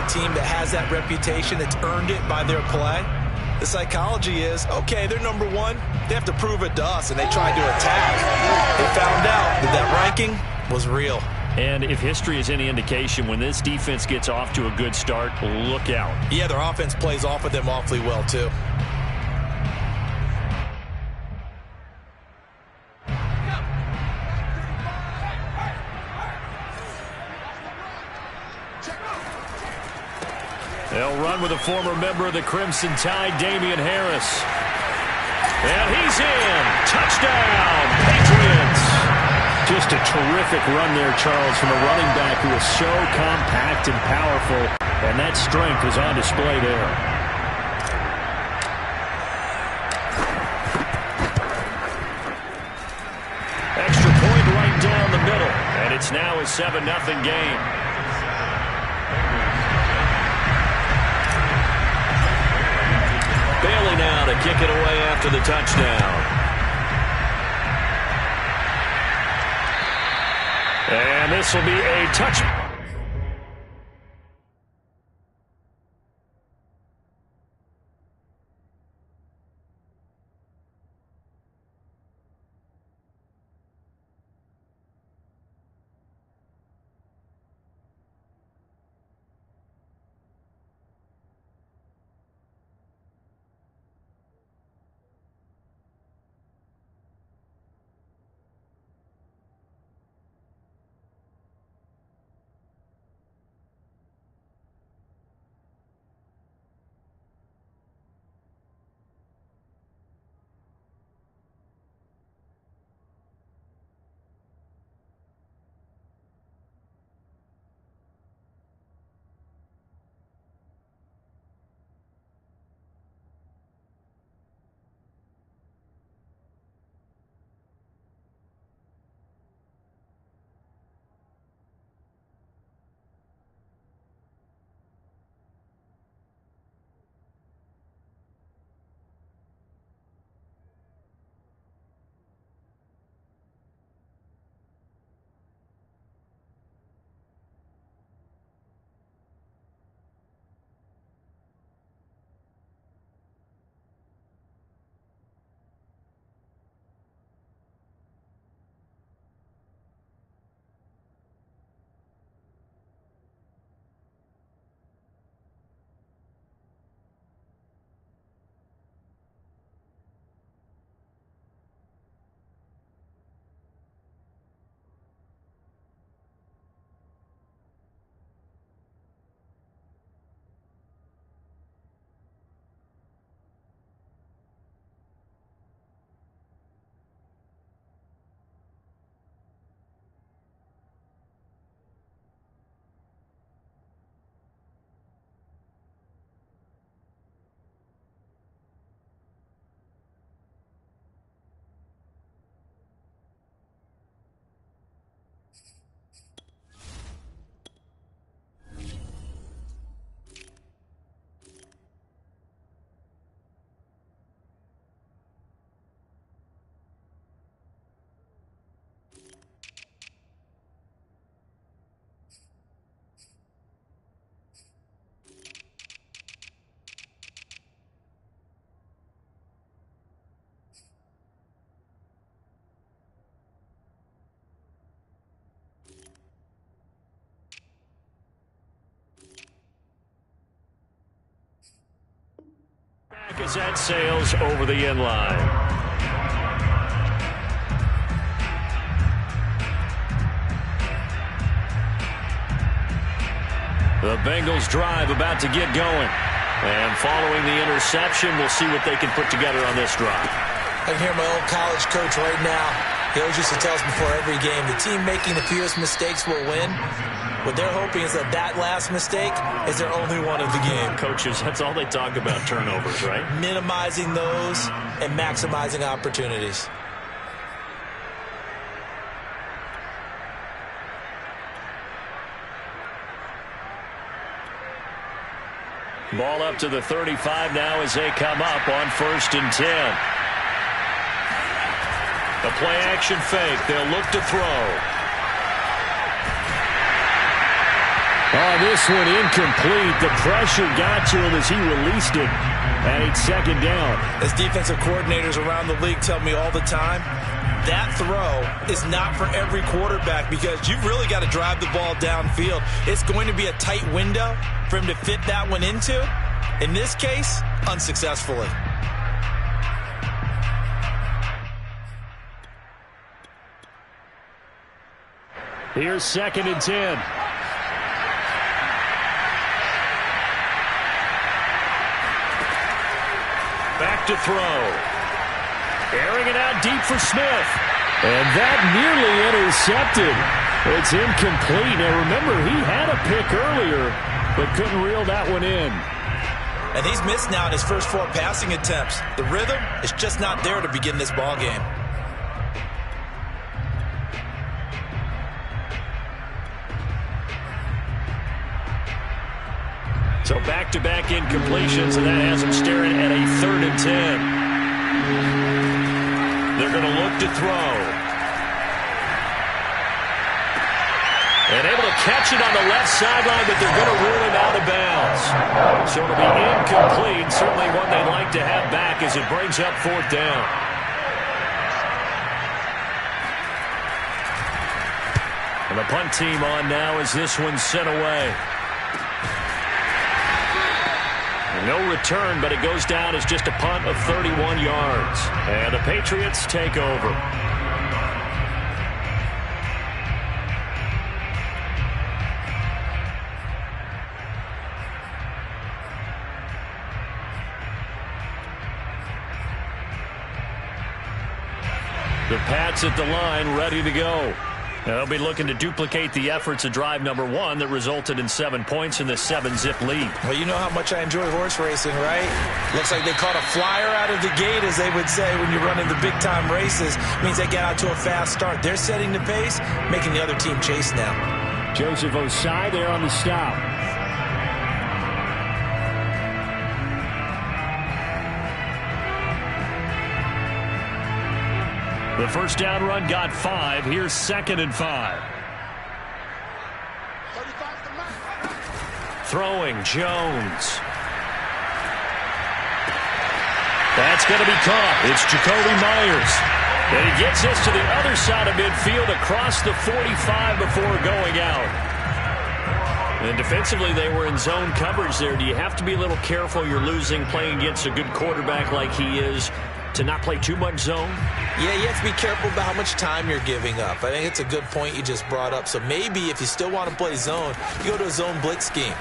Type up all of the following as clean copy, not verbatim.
a team that has that reputation, that's earned it by their play, the psychology is, okay, they're number one. They have to prove it to us, and they tried to attack. They found out that ranking was real. And if history is any indication, when this defense gets off to a good start, look out. Yeah, their offense plays off of them awfully well, too. They'll run with a former member of the Crimson Tide, Damian Harris. And he's in. Touchdown, Patriots. Just a terrific run there, Charles, from a running back who is so compact and powerful. And that strength is on display there. Extra point right down the middle. And it's now a 7-0 game. Bailey now to kick it away after the touchdown. And this will be a touchdown. As that sails over the end line. The Bengals drive about to get going. And following the interception, we'll see what they can put together on this drive. I can hear my old college coach right now. He always used to tell us before every game, the team making the fewest mistakes will win. What they're hoping is that last mistake is their only one of the game. Coaches, that's all they talk about, turnovers, right? Minimizing those and maximizing opportunities. Ball up to the 35 now as they come up on 1st and 10. The play action fake. They'll look to throw. Oh, this one incomplete. The pressure got to him as he released it. And it's second down. As defensive coordinators around the league tell me all the time, that throw is not for every quarterback because you've really got to drive the ball downfield. It's going to be a tight window for him to fit that one into. In this case, unsuccessfully. Here's 2nd and 10. Back to throw. Airing it out deep for Smith. And that nearly intercepted. It's incomplete. Now remember, he had a pick earlier, but couldn't reel that one in. And he's missed now in his first 4 passing attempts. The rhythm is just not there to begin this ball game. So back-to-back incompletions, and that has him staring at a 3rd and 10. They're going to look to throw. And able to catch it on the left sideline, but they're going to rule him out of bounds. So it'll be incomplete, certainly one they'd like to have back as it brings up 4th down. And the punt team on now as this one's sent away. No return, but it goes down as just a punt of 31 yards. And the Patriots take over. The Pats at the line, ready to go. They'll be looking to duplicate the efforts of drive number 1 that resulted in 7 points in the 7-zip lead. Well, you know how much I enjoy horse racing, right? Looks like they caught a flyer out of the gate, as they would say when you're running the big-time races. Means they get out to a fast start. They're setting the pace, making the other team chase now. Joseph Ossai there on the stop. The first down run got 5. Here's 2nd and 5. Throwing, Jones. That's going to be caught. It's Jacoby Myers. And he gets us to the other side of midfield across the 45 before going out. And defensively, they were in zone coverage there. Do you have to be a little careful? You're losing playing against a good quarterback like he is to not play too much zone? Yeah, you have to be careful about how much time you're giving up. I think it's a good point you just brought up. So maybe if you still want to play zone, you go to a zone blitz scheme.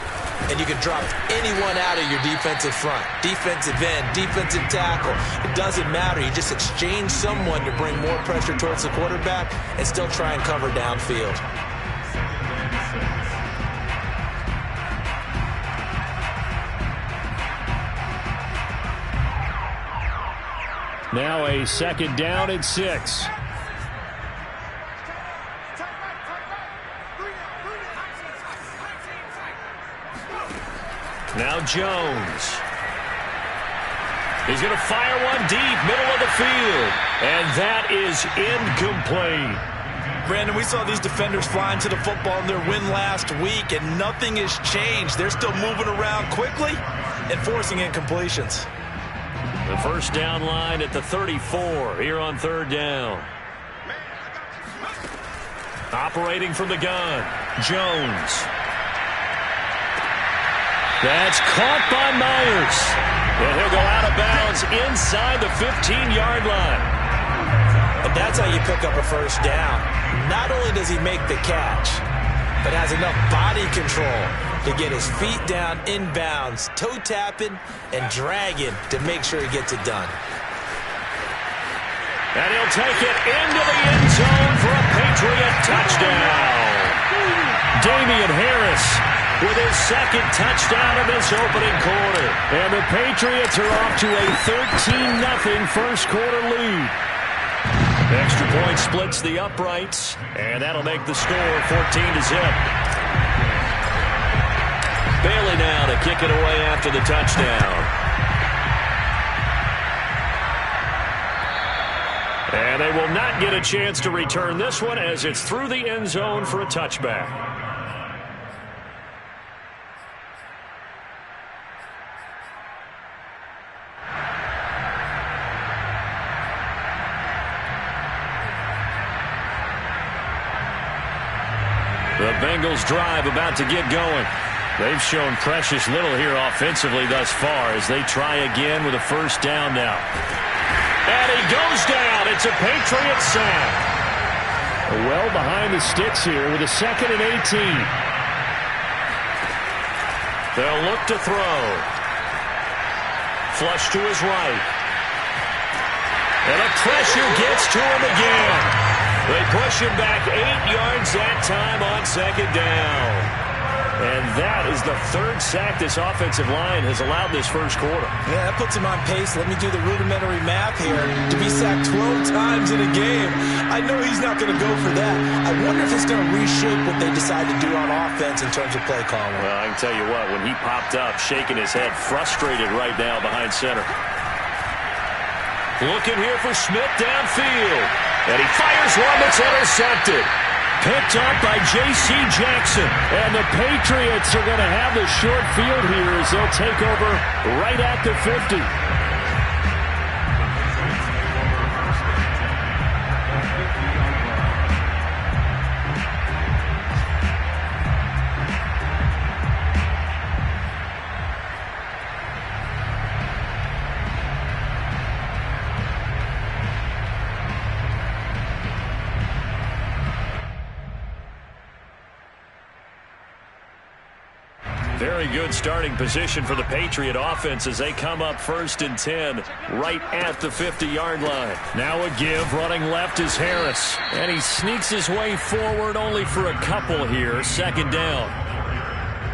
And you can drop anyone out of your defensive front. Defensive end, defensive tackle. It doesn't matter. You just exchange someone to bring more pressure towards the quarterback and still try and cover downfield. Now a 2nd down and 6. Now Jones. He's going to fire one deep, middle of the field. And that is incomplete. Brandon, we saw these defenders flying to the football in their win last week, and nothing has changed. They're still moving around quickly and forcing incompletions. The first down line at the 34 here on 3rd down. Operating from the gun, Jones. That's caught by Myers. And he'll go out of bounds inside the 15-yard line. And that's how you pick up a first down. Not only does he make the catch, but has enough body control to get his feet down inbounds, toe tapping and dragging to make sure he gets it done. And he'll take it into the end zone for a Patriot touchdown. Damian Harris with his 2nd touchdown of this opening quarter. And the Patriots are off to a 13-0 first quarter lead. Extra point splits the uprights, and that'll make the score 14-0. Bailey now to kick it away after the touchdown. And they will not get a chance to return this one as it's through the end zone for a touchback. Bengals drive about to get going. They've shown precious little here offensively thus far as they try again with a first down now. And he goes down. It's a Patriot sack. Well behind the sticks here with a 2nd and 18. They'll look to throw. Flush to his right. And the pressure gets to him again. They push him back 8 yards that time on 2nd down. And that is the 3rd sack this offensive line has allowed this first quarter. Yeah, that puts him on pace. Let me do the rudimentary math here. To be sacked 12 times in a game, I know he's not going to go for that. I wonder if it's going to reshape what they decide to do on offense in terms of play calling. Well, I can tell you what, when he popped up, shaking his head, frustrated right now behind center. Looking here for Smith downfield. And he fires one that's intercepted. Picked up by J.C. Jackson. And the Patriots are going to have the short field here as they'll take over right at the 50. Very good starting position for the Patriot offense as they come up 1st and 10 right at the 50-yard line. Now a give. Running left is Harris. And he sneaks his way forward only for a couple here. 2nd down.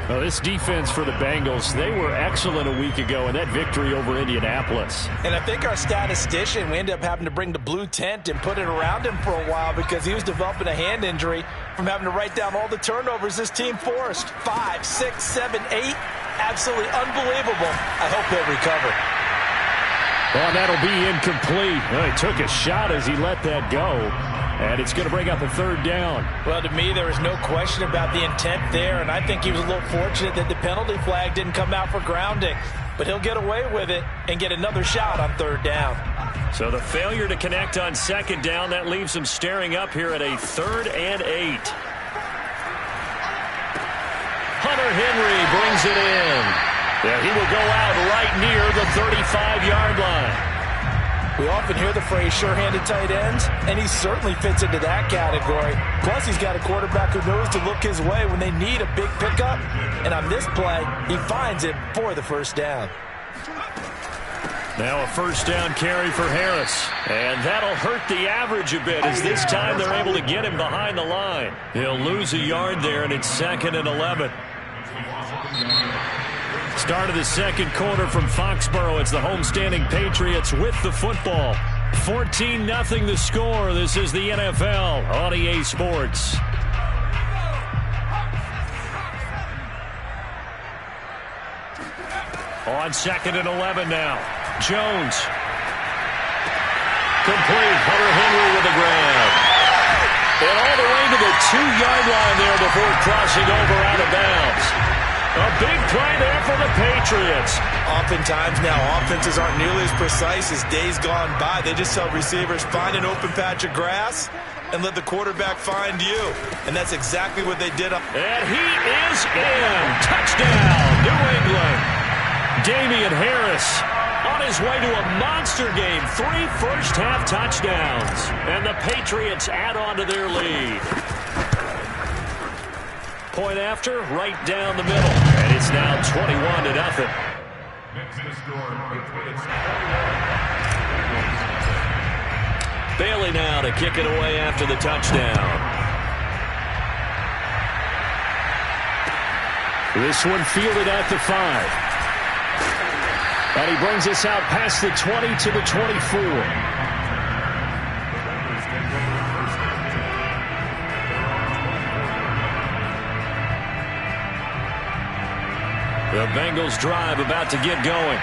Well, this defense for the Bengals, they were excellent a week ago in that victory over Indianapolis. And I think our statistician, we ended up having to bring the blue tent and put it around him for a while because he was developing a hand injury from having to write down all the turnovers this team forced. 5, 6, 7, 8. Absolutely unbelievable. I hope he'll recover. Well, that'll be incomplete. Well, he took a shot as he let that go. And it's going to bring up a 3rd down. Well, to me, there was no question about the intent there, and I think he was a little fortunate that the penalty flag didn't come out for grounding. But he'll get away with it and get another shot on 3rd down. So the failure to connect on 2nd down, that leaves him staring up here at a 3rd and 8. Hunter Henry brings it in. Yeah, he will go out right near the 35-yard line. We often hear the phrase sure-handed tight ends, and he certainly fits into that category. Plus, he's got a quarterback who knows to look his way when they need a big pickup. And on this play, he finds it for the 1st down. Now a 1st down carry for Harris. And that'll hurt the average a bit as this time they're able to get him behind the line. He'll lose a yard there, and it's 2nd and 11. Start of the 2nd quarter from Foxborough. It's the homestanding Patriots with the football. 14-0 the score. This is the NFL on EA Sports. On 2nd and 11 now. Jones. Complete. Hunter Henry with a grab. And all the way to the 2-yard line there before crossing over out of bounds. A big play there for the Patriots. Oftentimes now, offenses aren't nearly as precise as days gone by. They just tell receivers, find an open patch of grass and let the quarterback find you. And that's exactly what they did. And he is in. Touchdown, New England. Damian Harris on his way to a monster game. 3 first-half touchdowns. And the Patriots add on to their lead. Point after, right down the middle. And it's now 21-0. Bailey now to kick it away after the touchdown. This one fielded at the 5. And he brings us out past the 20 to the 24. The Bengals drive about to get going.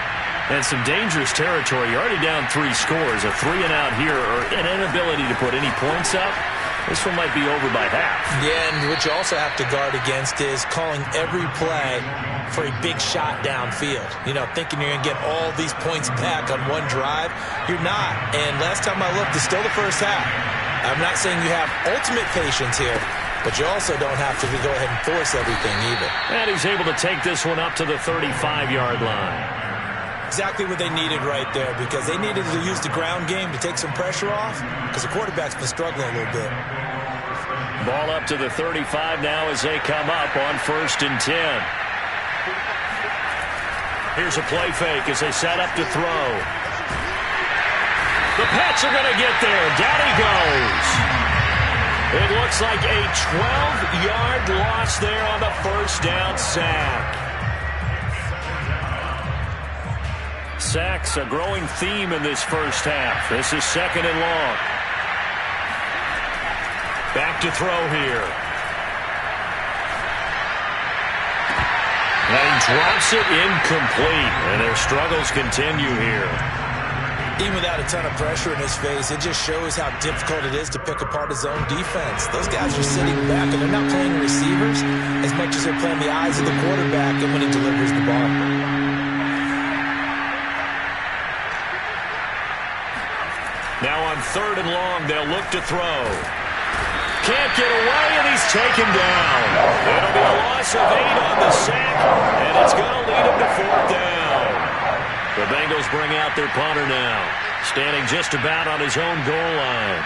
And some dangerous territory. You're already down 3 scores. A 3-and-out here or an inability to put any points up. This one might be over by half. Yeah, and what you also have to guard against is calling every play for a big shot downfield. You know, thinking you're going to get all these points back on one drive. You're not. And last time I looked, it's still the first half. I'm not saying you have ultimate patience here, but you also don't have to go ahead and force everything either. And he's able to take this one up to the 35-yard line. Exactly what they needed right there, because they needed to use the ground game to take some pressure off, because the quarterback's been struggling a little bit. Ball up to the 35 now as they come up on 1st and 10. Here's a play fake as they set up to throw. The Pats are going to get there. Down he goes. It looks like a 12-yard loss there on the first down sack. Sacks a growing theme in this first half. This is 2nd and long. Back to throw here. And he drops it incomplete. And their struggles continue here. Even without a ton of pressure in his face, it just shows how difficult it is to pick apart his own defense. Those guys are sitting back, and they're not playing receivers as much as they're playing the eyes of the quarterback and when he delivers the ball. Now on 3rd and long, they'll look to throw. Can't get away, and he's taken down. It'll be a loss of 8 on the sack, and it's going to lead him to 4th down. The Bengals bring out their punter now, standing just about on his own goal line.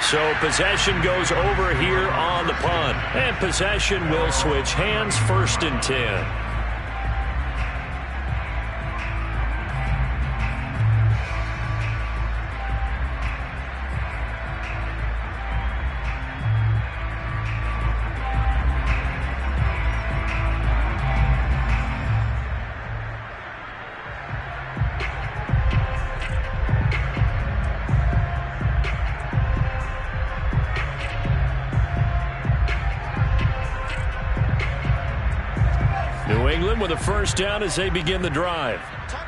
So possession goes over here on the punt. And possession will switch hands, 1st and 10. New England with a first down as they begin the drive.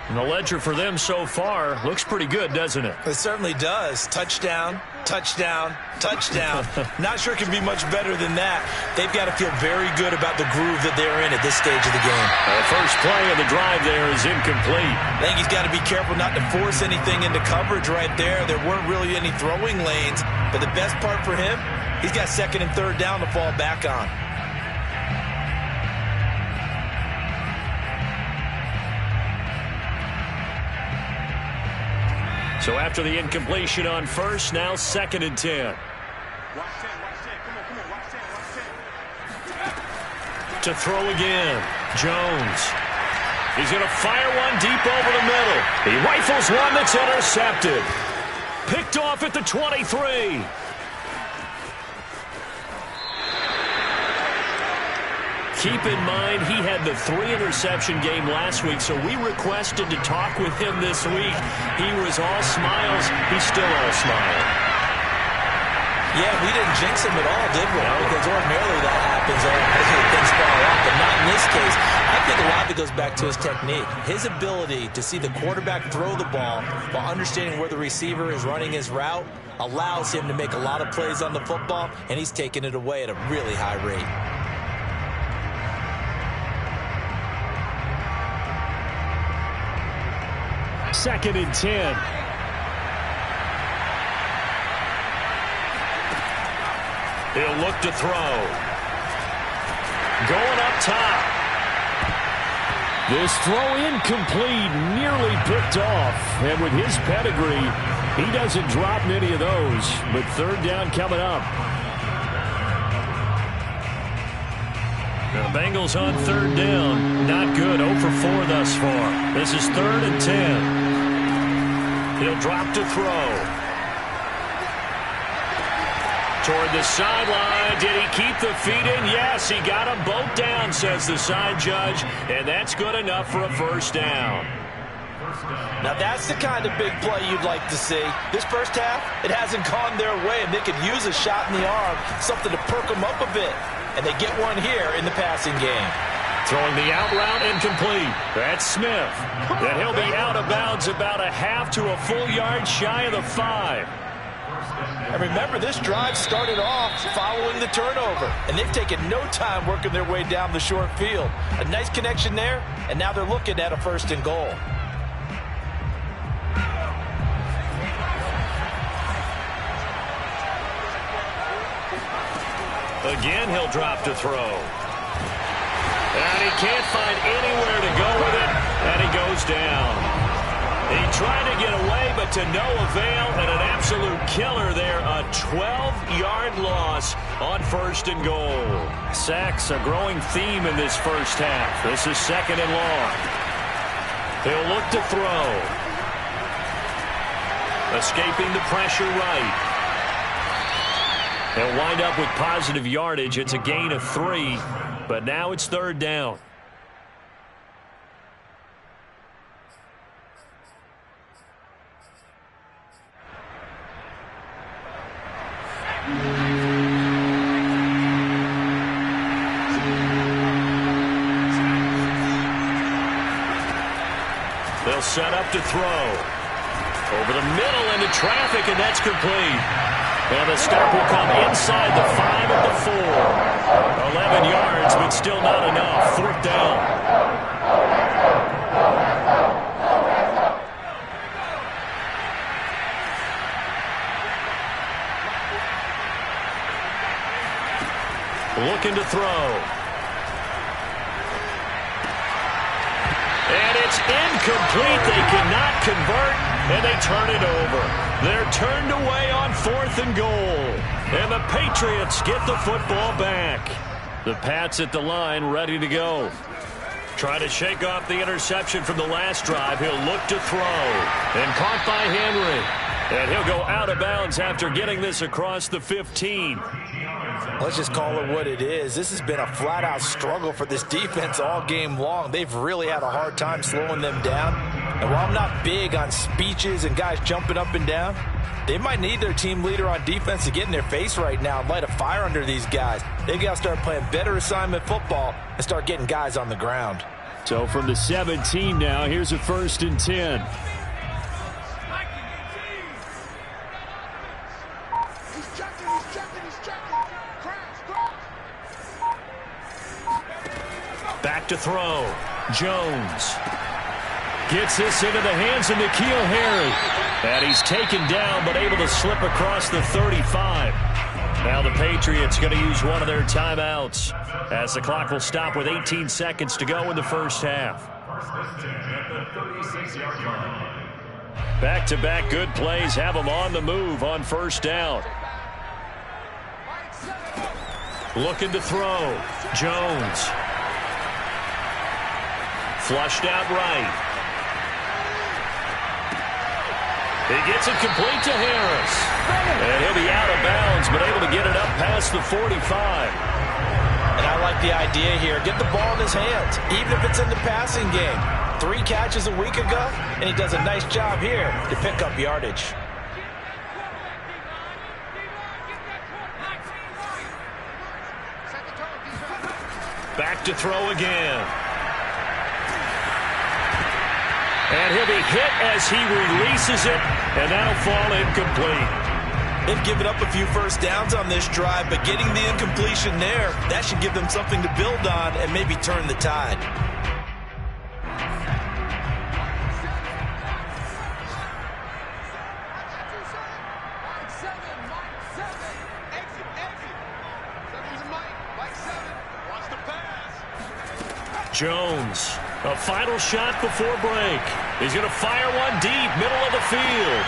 And the ledger for them so far looks pretty good, doesn't it? It certainly does. Touchdown, touchdown, touchdown. Not sure it can be much better than that. They've got to feel very good about the groove that they're in at this stage of the game. The first play of the drive there is incomplete. I think he's got to be careful not to force anything into coverage right there. There weren't really any throwing lanes. But the best part for him, he's got 2nd and 3rd down to fall back on. So after the incompletion on 1st, now 2nd and 10. To throw again, Jones. He's going to fire one deep over the middle. He rifles one that's intercepted. Picked off at the 23. Keep in mind, he had the 3-interception game last week, so we requested to talk with him this week. He was all smiles. He's still all smile. Yeah, we didn't jinx him at all, did we? Because ordinarily that happens as things fall off, but not in this case. I think a lot of it goes back to his technique. His ability to see the quarterback throw the ball while understanding where the receiver is running his route allows him to make a lot of plays on the football, and he's taking it away at a really high rate. Second and 10. He'll look to throw. Going up top. This throw incomplete, nearly picked off. And with his pedigree, he doesn't drop many of those. But 3rd down coming up. The Bengals on 3rd down. Not good. 0 for 4 thus far. This is 3rd and 10. He'll drop to throw. Toward the sideline. Did he keep the feet in? Yes, he got them both down, says the side judge. And that's good enough for a 1st down. Now that's the kind of big play you'd like to see. This first half, it hasn't gone their way, and they could use a shot in the arm, something to perk them up a bit. And they get one here in the passing game. Throwing the out route incomplete. That's Smith. And he'll be out of bounds about a half to a full yard shy of the 5. And remember, this drive started off following the turnover, and they've taken no time working their way down the short field. A nice connection there, and now they're looking at a 1st and goal. Again, he'll drop to throw. And he can't find anywhere to go with it, and he goes down. He tried to get away, but to no avail, and an absolute killer there. A 12-yard loss on 1st and goal. Sacks, a growing theme in this first half. This is 2nd and long. He'll look to throw. Escaping the pressure right. He'll wind up with positive yardage. It's a gain of 3, but now it's 3rd down. They'll set up to throw. Over the middle into traffic, and that's complete. And the stop will come inside the 5 at the 4. 11 yards, but still not enough. 4th down. Looking to throw. And it's incomplete. They cannot convert, and they turn it over. They're turned away on 4th and goal. And the Patriots get the football back. The Pats at the line, ready to go. Trying to shake off the interception from the last drive. He'll look to throw. And caught by Henry. And he'll go out of bounds after getting this across the 15. Let's just call it what it is. This has been a flat-out struggle for this defense all game long. They've really had a hard time slowing them down. And while I'm not big on speeches and guys jumping up and down, they might need their team leader on defense to get in their face right now and light a fire under these guys. They've got to start playing better assignment football and start getting guys on the ground. So from the 17 now, here's a 1st and 10. Back to throw. Jones gets this into the hands of N'Keal Harry. And he's taken down, but able to slip across the 35. Now the Patriots going to use one of their timeouts as the clock will stop with 18 seconds to go in the first half. Back-to-back good plays have them on the move on 1st down. Looking to throw. Jones. Flushed out right. He gets it complete to Harris. And he'll be out of bounds, but able to get it up past the 45. And I like the idea here. Get the ball in his hands, even if it's in the passing game. 3 catches a week ago, and he does a nice job here to pick up yardage. Back to throw again. And he'll be hit as he releases it, and that'll fall incomplete. They've given up a few first downs on this drive, but getting the incompletion there, that should give them something to build on and maybe turn the tide. Jones, a final shot before break. He's going to fire one deep, middle of the field.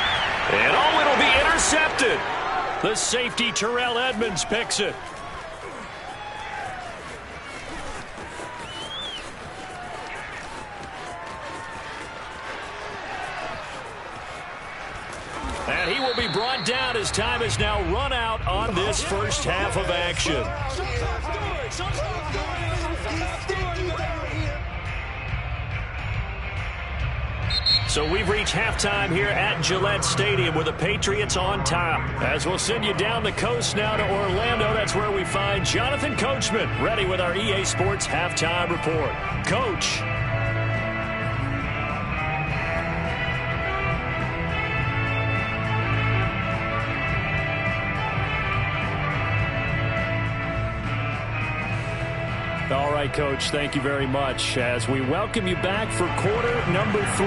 And oh, it'll be intercepted. The safety, Terrell Edmonds, picks it. And he will be brought down as time is now run out on this first half of action. So we've reached halftime here at Gillette Stadium with the Patriots on top. As we'll send you down the coast now to Orlando, that's where we find Jonathan Coachman ready with our EA Sports Halftime Report. Coach. right, Coach. Thank you very much as we welcome you back for quarter number 3.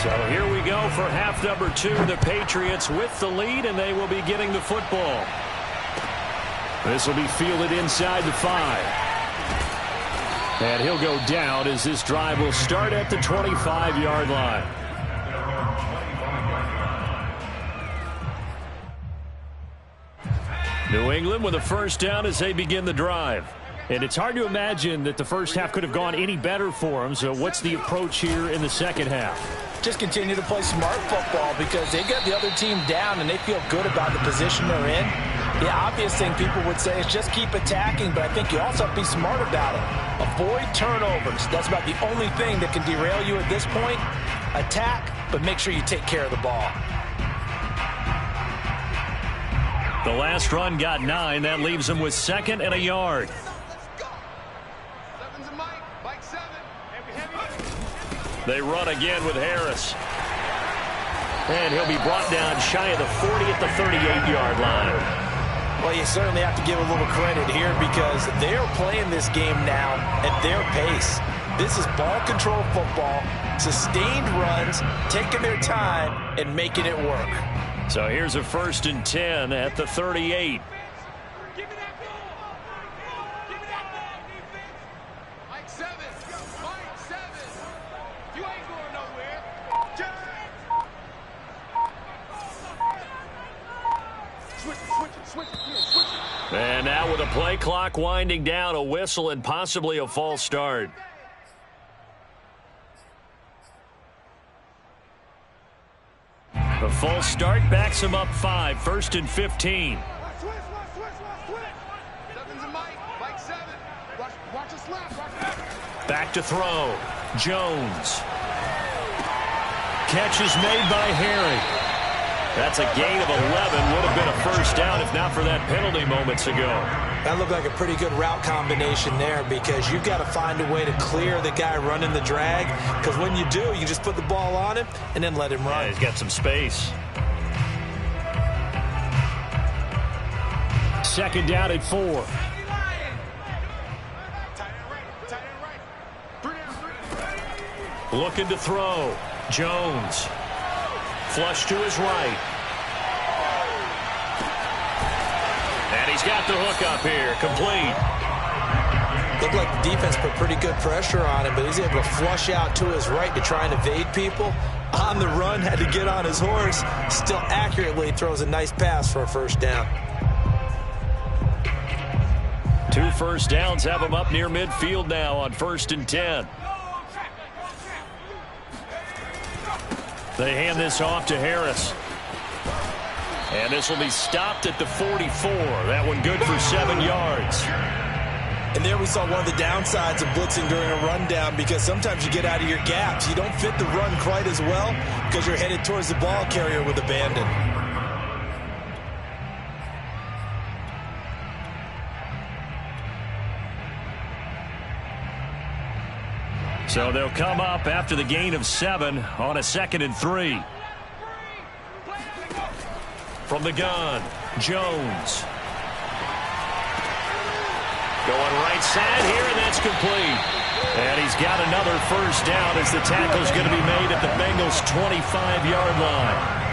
So here we go for half number 2. The Patriots with the lead, and they will be getting the football. This will be fielded inside the 5. And he'll go down as this drive will start at the 25-yard line. New England with a first down as they begin the drive. And it's hard to imagine that the first half could have gone any better for them. So what's the approach here in the second half? Just continue to play smart football because they got the other team down and they feel good about the position they're in. The obvious thing people would say is just keep attacking, but I think you also have to be smart about it. Avoid turnovers. That's about the only thing that can derail you at this point. Attack, but make sure you take care of the ball. The last run got 9. That leaves them with 2nd and a yard. They run again with Harris. And he'll be brought down shy of the 40 at the 38-yard line. Well, you certainly have to give a little credit here because they're playing this game now at their pace. This is ball control football, sustained runs, taking their time and making it work. So here's a 1st and 10 at the 38. And now with a play clock winding down, a whistle and possibly a false start. The false start backs him up 5, 1st and 15. Back to throw. Jones. Catch is made by Harry. That's a gain of 11. Would have been a first down if not for that penalty moments ago. That looked like a pretty good route combination there because you've got to find a way to clear the guy running the drag because when you do, you just put the ball on him and then let him run. Yeah, he's got some space. 2nd down at 4. Looking to throw. Jones. Flush to his right. And he's got the hook up here. Complete. Looked like the defense put pretty good pressure on him, but he's able to flush out to his right to try and evade people. On the run, had to get on his horse. Still accurately throws a nice pass for a first down. 2 first downs have him up near midfield now on 1st and 10. They hand this off to Harris. And this will be stopped at the 44. That one good for 7 yards. And there we saw one of the downsides of blitzing during a rundown because sometimes you get out of your gaps. You don't fit the run quite as well because you're headed towards the ball carrier with abandon. So they'll come up after the gain of 7 on a 2nd and 3. From the gun, Jones. Going right side here, and that's complete. And he's got another first down as the tackle's going to be made at the Bengals' 25-yard line.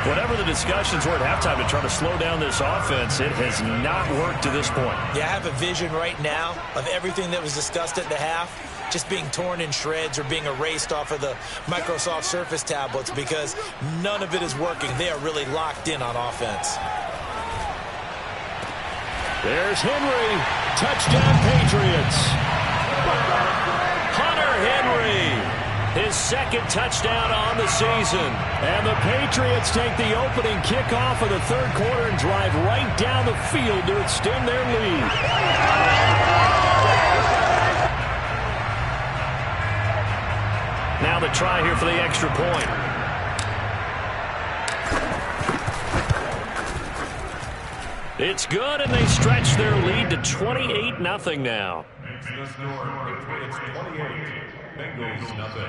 Whatever the discussions were at halftime to try to slow down this offense, it has not worked to this point. Yeah, I have a vision right now of everything that was discussed at the half just being torn in shreds or being erased off of the Microsoft Surface tablets because none of it is working. They are really locked in on offense. There's Henry. Touchdown, Patriots. Hunter Henry. His 2nd touchdown on the season. And the Patriots take the opening kickoff of the 3rd quarter and drive right down the field to extend their lead. Now the try here for the extra point. It's good, and they stretch their lead to 28-0 now. It's 28, Bengals nothing.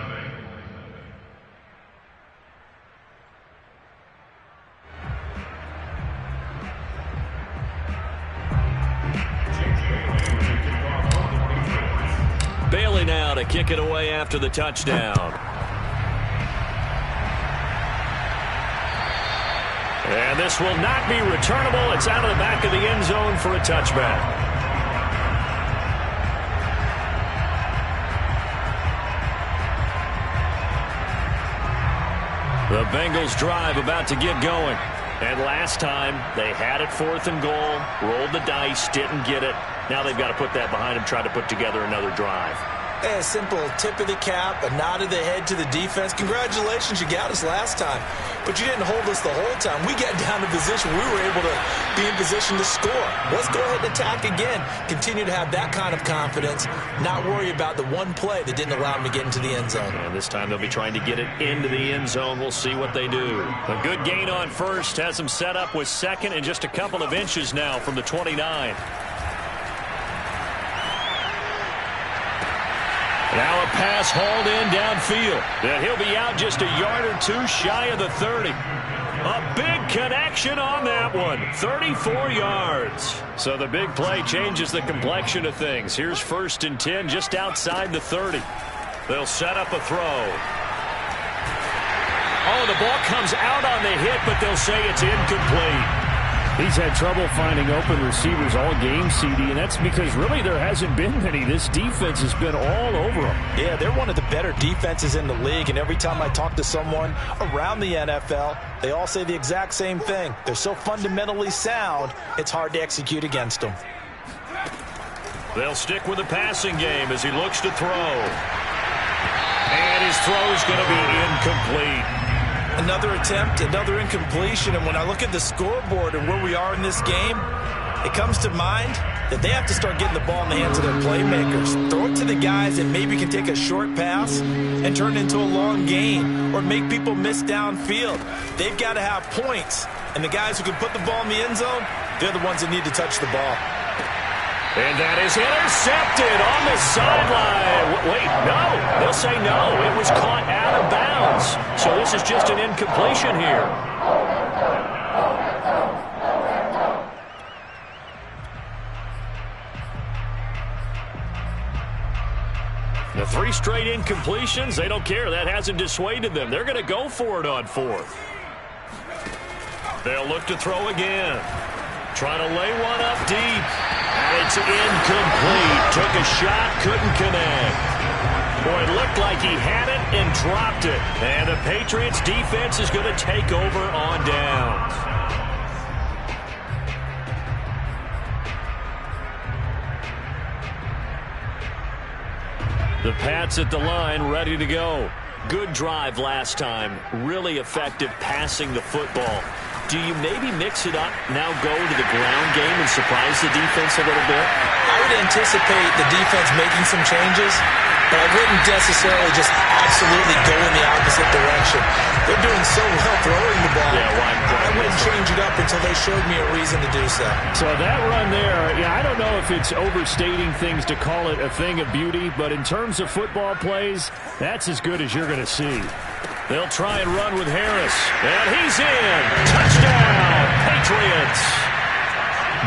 now to kick it away after the touchdown. And this will not be returnable. It's out of the back of the end zone for a touchback. The Bengals drive about to get going. And last time, they had it 4th and goal, rolled the dice, didn't get it. Now they've got to put that behind them, try to put together another drive. A simple tip of the cap, a nod of the head to the defense. Congratulations, you got us last time. But you didn't hold us the whole time. We got down to position. We were able to be in position to score. Let's go ahead and attack again. Continue to have that kind of confidence. Not worry about the one play that didn't allow them to get into the end zone. And this time they'll be trying to get it into the end zone. We'll see what they do. A good gain on first has them set up with second and just a couple of inches now from the 29. Now a pass hauled in downfield. And he'll be out just a yard or two shy of the 30. A big connection on that one. 34 yards. So the big play changes the complexion of things. Here's 1st and 10 just outside the 30. They'll set up a throw. Oh, the ball comes out on the hit, but they'll say it's incomplete. He's had trouble finding open receivers all game, CD, and that's because really there hasn't been many. This defense has been all over them. Yeah, they're one of the better defenses in the league, and every time I talk to someone around the NFL, they all say the exact same thing. They're so fundamentally sound, it's hard to execute against them. They'll stick with the passing game as he looks to throw. And his throw is going to be incomplete. Another attempt, another incompletion, and when I look at the scoreboard and where we are in this game, it comes to mind that they have to start getting the ball in the hands of their playmakers. Throw it to the guys that maybe can take a short pass and turn it into a long gain or make people miss downfield. They've got to have points, and the guys who can put the ball in the end zone, they're the ones that need to touch the ball. And that is intercepted on the sideline. Wait, no. They'll say no. It was caught out of bounds. So this is just an incompletion here. The 3 straight incompletions, they don't care. That hasn't dissuaded them. They're going to go for it on 4th. They'll look to throw again. Trying to lay one up deep. It's incomplete. Took a shot, couldn't connect. Boy, it looked like he had it and dropped it. And the Patriots defense is going to take over on downs. The Pats at the line, ready to go. Good drive last time. Really effective passing the football. Do you maybe mix it up, now go to the ground game and surprise the defense a little bit? I would anticipate the defense making some changes, but I wouldn't necessarily just absolutely go in the opposite direction. They're doing so well throwing the ball. Yeah, why I wouldn't change it up until they showed me a reason to do so. So that run there, yeah, I don't know if it's overstating things to call it a thing of beauty, but in terms of football plays, that's as good as you're going to see. They'll try and run with Harris. And he's in. Touchdown, Patriots.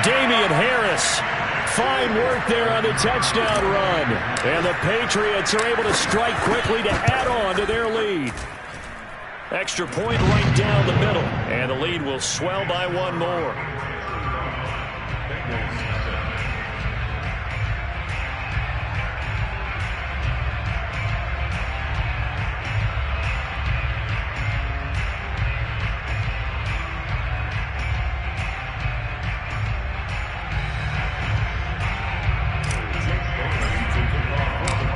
Damian Harris. Fine work there on the touchdown run. And the Patriots are able to strike quickly to add on to their lead. Extra point right down the middle. And the lead will swell by 1 more.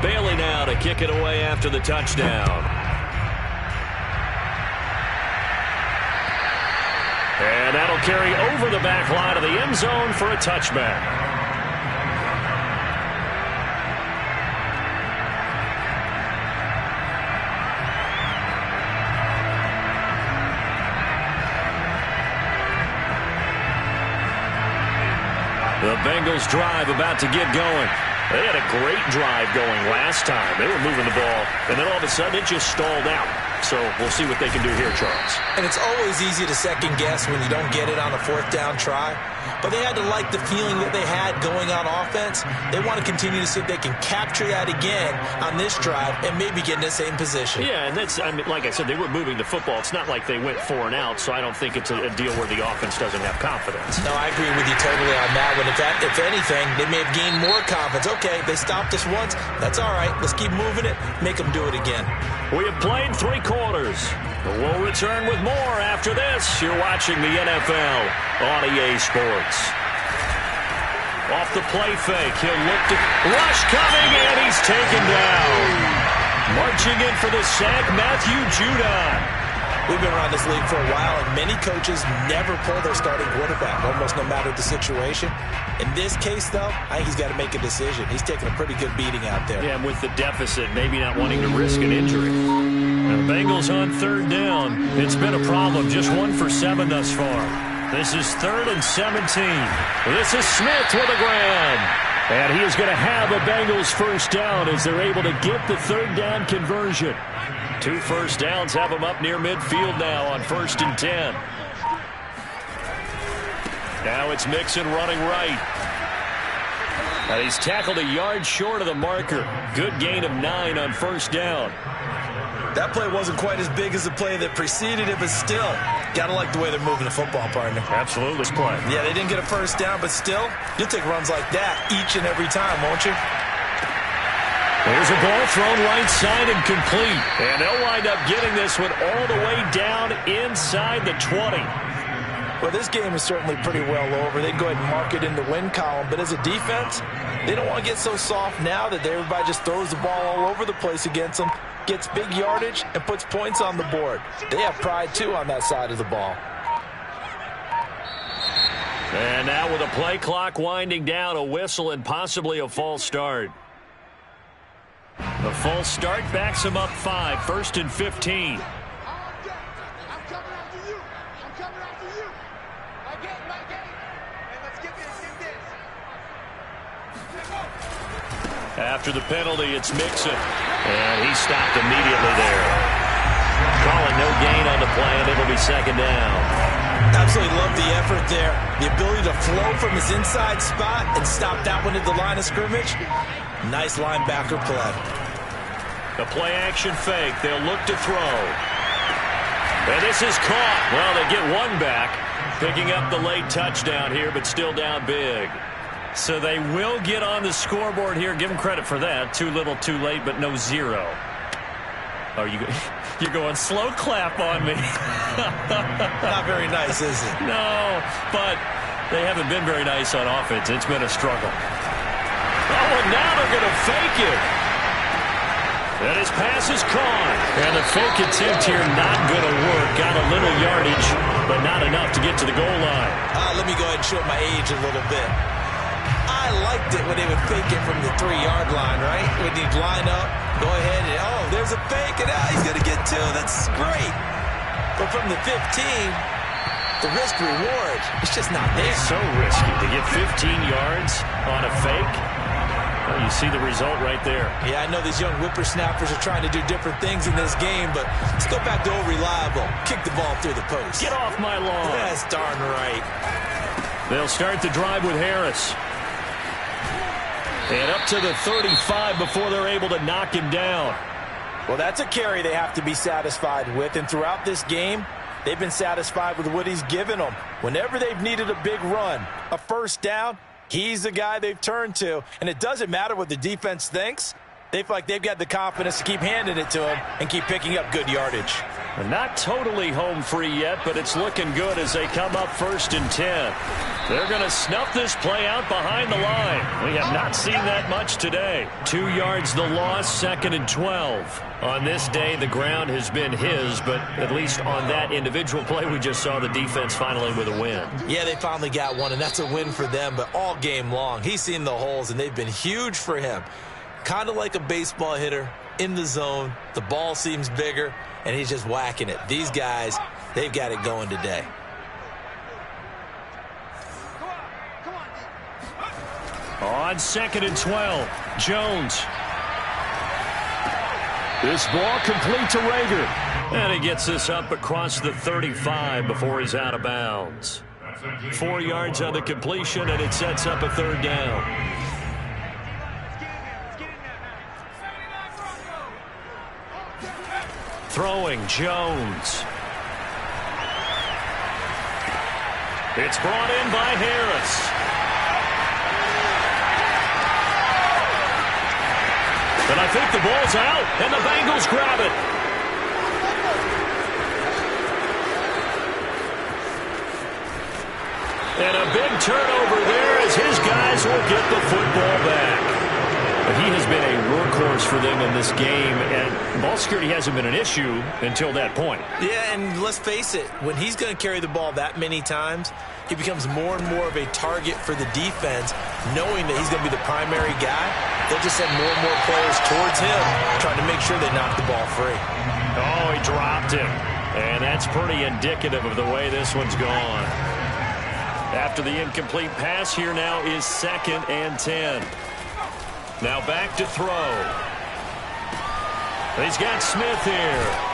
Bailey now to kick it away after the touchdown. And that'll carry over the back line of the end zone for a touchback. The Bengals drive about to get going. They had a great drive going last time. They were moving the ball, and then all of a sudden it just stalled out. So we'll see what they can do here, Charles. And it's always easy to second guess when you don't get it on a 4th down try. but they had to like the feeling that they had going on offense. They want to continue to see if they can capture that again on this drive and maybe get in the same position. Yeah, and that's, I mean, like I said, they were moving the football. It's not like they went 4 and out, so I don't think it's a deal where the offense doesn't have confidence. No, I agree with you totally on that one. If anything, they may have gained more confidence. Okay, they stopped us once. That's all right. Let's keep moving it. Make them do it again. We have played 3 quarters. We'll return with more after this. You're watching the NFL on EA Sports. Off the play fake. He'll look to rush coming, and he's taken down. Marching in for the sack, Matthew Judon. We've been around this league for a while, and many coaches never pull their starting quarterback, almost no matter the situation. In this case, though, I think he's got to make a decision. He's taking a pretty good beating out there. Yeah, and with the deficit, maybe not wanting to risk an injury. The Bengals on 3rd down. It's been a problem. Just 1 for 7 thus far. This is 3rd and 17. This is Smith with a grab. And he is going to have a Bengals first down as they're able to get the 3rd down conversion. 2 first downs have him up near midfield now on 1st and 10. Now it's Mixon running right. And he's tackled a yard short of the marker. Good gain of 9 on 1st down. That play wasn't quite as big as the play that preceded it, but still, got to like the way they're moving the football, partner. Absolutely. Play. Yeah, they didn't get a first down, but still, you'll take runs like that each and every time, won't you? There's a ball thrown right side and complete. And they'll wind up getting this one all the way down inside the 20. Well, this game is certainly pretty well over. They'd go ahead and mark it in the win column. But as a defense, they don't want to get so soft now that everybody just throws the ball all over the place against them, gets big yardage, and puts points on the board. They have pride, too, on that side of the ball. And now with a play clock winding down, a whistle and possibly a false start. The false start backs him up 5, 1st and 15. After the penalty, it's Mixon. And he stopped immediately there. Calling no gain on the play, and it'll be 2nd down. Absolutely love the effort there. The ability to flow from his inside spot and stop that one at the line of scrimmage. Nice linebacker play. The play action fake. They'll look to throw. And this is caught. Well, they get 1 back. Picking up the late touchdown here, but still down big. So they will get on the scoreboard here. Give them credit for that. Too little, too late, but no 0. Oh, you're going slow clap on me. Not very nice, is it? No, but they haven't been very nice on offense. It's been a struggle. Oh, and now they're going to fake it. And his pass is caught. And the fake attempt here not going to work. Got a little yardage, but not enough to get to the goal line. Let me go ahead and show my age a little bit. I liked it when they would fake it from the 3-yard line, right? When he'd line up, go ahead, and oh, there's a fake, and he's going to get 2. That's great. But from the 15, the risk-reward, it's just not there. It's so risky to get 15 yards on a fake. Well, you see the result right there. Yeah, I know these young whippersnappers are trying to do different things in this game, but let's go back to old reliable. Kick the ball through the post. Get off my lawn. That's darn right. They'll start the drive with Harris. And up to the 35 before they're able to knock him down. Well, that's a carry they have to be satisfied with. And throughout this game, they've been satisfied with what he's given them. Whenever they've needed a big run, a first down, he's the guy they've turned to. And it doesn't matter what the defense thinks. They feel like they've got the confidence to keep handing it to him and keep picking up good yardage. Not totally home free yet, but it's looking good as they come up 1st and 10. They're going to snuff this play out behind the line. We have not seen that much today. 2 yards the loss, 2nd and 12. On this day, the ground has been his, but at least on that individual play, we just saw the defense finally with a win. Yeah, they finally got one, and that's a win for them, but all game long, he's seen the holes, and they've been huge for him. Kind of like a baseball hitter in the zone. The ball seems bigger, and he's just whacking it. These guys, they've got it going today. On 2nd and 12, Jones. This ball complete to Rager. And he gets this up across the 35 before he's out of bounds. 4 yards on the completion, and it sets up a third down. Throwing, Jones. It's brought in by Harris. And I think the ball's out, and the Bengals grab it. And a big turnover there as his guys will get the football back. But he has been a workhorse for them in this game, and ball security hasn't been an issue until that point. Yeah, and let's face it, when he's going to carry the ball that many times, he becomes more and more of a target for the defense, knowing that he's going to be the primary guy. They'll just send more and more players towards him, trying to make sure they knock the ball free. Oh, he dropped him. And that's pretty indicative of the way this one's gone. After the incomplete pass, here now is 2nd and 10. Now back to throw. He's got Smith here.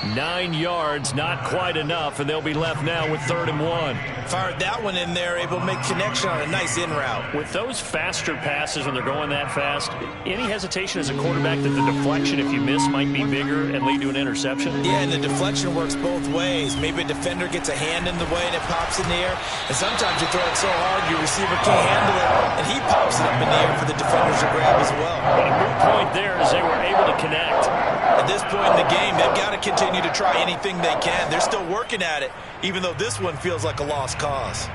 9 yards, not quite enough, and they'll be left now with 3rd and 1. Fired that one in there, able to make connection on a nice in route. With those faster passes when they're going that fast, any hesitation as a quarterback that the deflection, if you miss, might be bigger and lead to an interception? Yeah, and the deflection works both ways. Maybe a defender gets a hand in the way and it pops in the air. And sometimes you throw it so hard your receiver can't handle it, and he pops it up in the air for the defenders to grab as well. But a good point there is they were able to connect. At this point in the game, they've got to continue to try anything they can. They're still working at it, even though this one feels like a lost cause.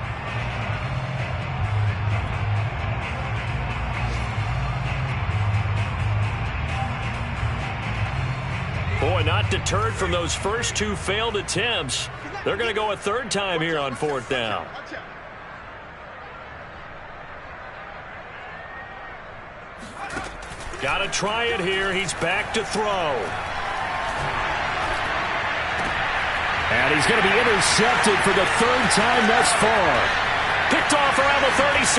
Boy, not deterred from those first 2 failed attempts. They're going to go a 3rd time here on 4th down. Got to try it here. He's back to throw. And he's going to be intercepted for the 3rd time thus far. Picked off around the 37.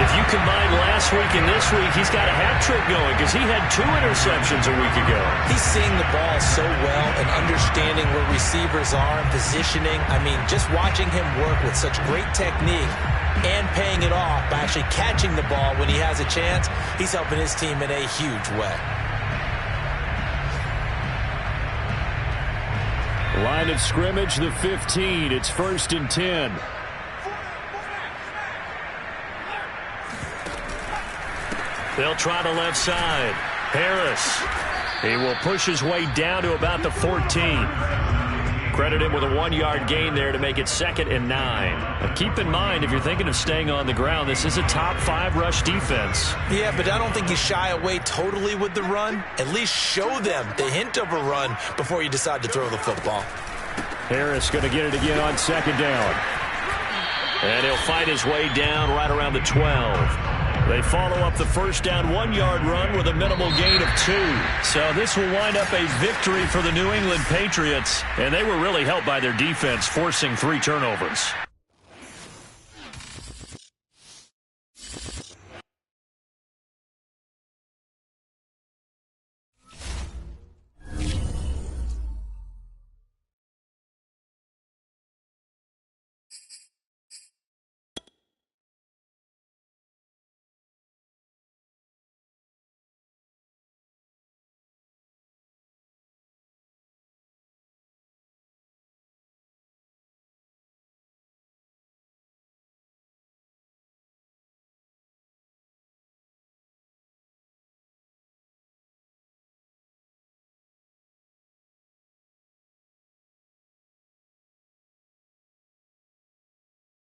If you combine last week and this week, he's got a hat trick going because he had 2 interceptions a week ago. He's seeing the ball so well and understanding where receivers are and positioning. I mean, just watching him work with such great technique and paying it off by actually catching the ball when he has a chance, he's helping his team in a huge way. Line of scrimmage, the 15. It's 1st and 10. They'll try the left side. Harris. He will push his way down to about the 14. Credit him with a 1-yard gain there to make it 2nd and 9. Now keep in mind, if you're thinking of staying on the ground, this is a top 5 rush defense. Yeah, but I don't think you shy away totally with the run. At least show them the hint of a run before you decide to throw the football. Harris going to get it again on 2nd down. And he'll fight his way down right around the 12. They follow up the first down 1-yard run with a minimal gain of 2. So this will wind up a victory for the New England Patriots. And they were really helped by their defense, forcing 3 turnovers.